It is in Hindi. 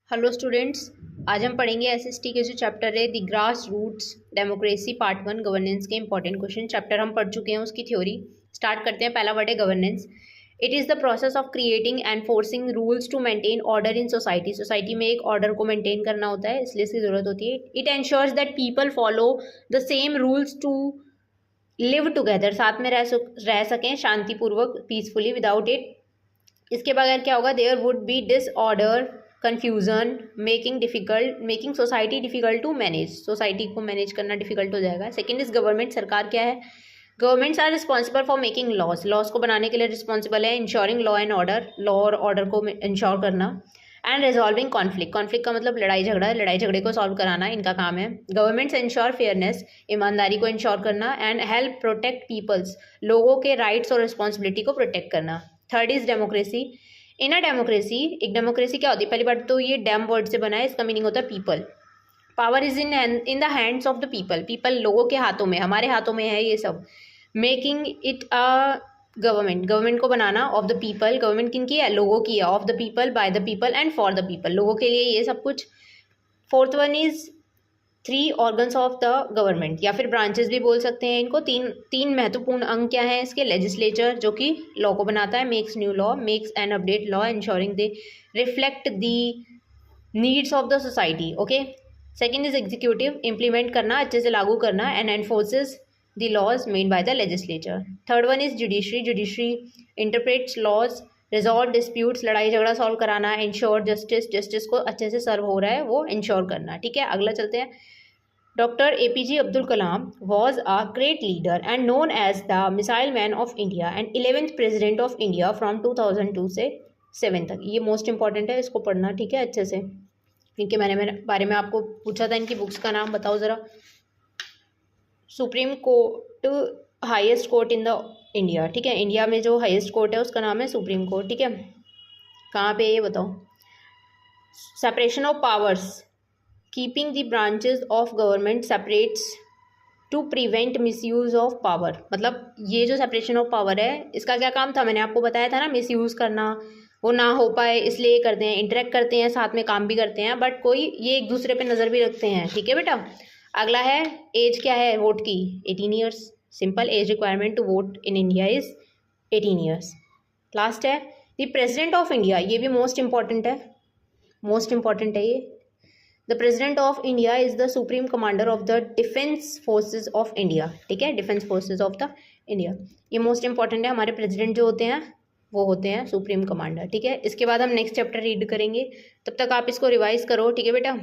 हेलो स्टूडेंट्स, आज हम पढ़ेंगे एसएसटी के जो चैप्टर है the grass roots democracy part 1 governance के इंपॉर्टेंट क्वेश्चन। चैप्टर हम पढ़ चुके हैं, उसकी थ्योरी स्टार्ट करते हैं। पहला वर्ड है governance. It is the process of creating and forcing rules to maintain order in society. Society में एक ऑर्डर को मेंटेन करना होता है, इसलिए इसकी जरूरत होती है। It ensures that people follow the same rules to live together, साथ में रह सकें शांतिपूर्वक, पीसफुली, विदाउट इट। इसके बगैर क्या होगा? There would be disorder, confusion, making society difficult to manage. Society को मैनेज करना डिफिकल्ट हो जाएगा। Second is government. सरकार क्या है? Governments are responsible for making laws को बनाने के लिए रिस्पॉन्सिबल है। Ensuring law and order, law और ऑर्डर को इंश्योर करना। एंड रिजॉल्विंग कॉन्फ्लिक्ट का मतलब लड़ाई झगड़े को सॉल्व कराना इनका काम है। गवर्नमेंट्स इंश्योर फेयरनेस, ईमानदारी को इंश्योर करना। एंड हेल्प प्रोटेक्ट पीपल्स, लोगों के राइट्स और रिस्पॉन्सिबिलिटी को प्रोटेक्ट करना। Third is democracy. In a democracy, एक डेमोक्रेसी क्या होती है? पहली बात तो ये डैम वर्ड से बना है, इसका मीनिंग होता है people. Power is in the hands of the people लोगों के हाथों में, हमारे हाथों में है ये सब। मेकिंग इट अ गवर्नमेंट को बनाना ऑफ द पीपल। गवर्नमेंट किन की है? लोगों की है। Of the people, by the people and for the people, लोगों के लिए ये सब कुछ। Fourth one is 3 organs of the government, या फिर ब्रांचेस भी बोल सकते हैं इनको। तीन महत्वपूर्ण अंग क्या हैं इसके? लेजिस्लेचर, जो कि लॉ को बनाता है, makes new law, makes and update law, ensuring they reflect the needs of the society. Okay. Second is executive, implement करना, अच्छे से लागू करना, and enforces the laws made by the legislature. Third one is judiciary interprets laws, resolve disputes, लड़ाई झगड़ा सॉल्व कराना, इंश्योर जस्टिस को अच्छे से सर्व हो रहा है वो इंश्योर करना। ठीक है, अगला चलते हैं। Doctor APJ Abdul Kalam was a great leader and known as the missile man of India and 11th president of India from 2002 से 7 तक। ये मोस्ट इंपॉर्टेंट है, इसको पढ़ना ठीक है अच्छे से, क्योंकि मैंने मेरे बारे में आपको पूछा था। इनकी बुक्स का नाम बताओ ज़रा। Supreme court, highest court in the India. ठीक है, इंडिया में जो हाईएस्ट कोर्ट है उसका नाम है सुप्रीम कोर्ट। ठीक है, कहाँ पे ये बताओ। Separation of powers, keeping the branches of government separates to prevent misuse of power. मतलब ये जो सेपरेशन ऑफ पावर है, इसका क्या काम था? मैंने आपको बताया था ना, मिसयूज करना, वो ना हो पाए इसलिए ये करते हैं। इंटरेक्ट करते हैं, साथ में काम भी करते हैं, बट कोई ये एक दूसरे पे नज़र भी रखते हैं। ठीक है बेटा। अगला है एज क्या है वोट की? 18 years. Simple, age requirement to vote in India is 18 years. Last है द प्रेसिडेंट ऑफ इंडिया, ये भी मोस्ट इंपॉर्टेंट है, मोस्ट इंपॉर्टेंट है ये। The president of India is the supreme commander of the defence forces of India. ठीक है, defence forces of the India, ये मोस्ट इंपॉर्टेंट है। हमारे प्रेसिडेंट जो होते हैं वो होते हैं सुप्रीम कमांडर। ठीक है, इसके बाद हम नेक्स्ट चैप्टर रीड करेंगे, तब तक आप इसको रिवाइज करो। ठीक है बेटा।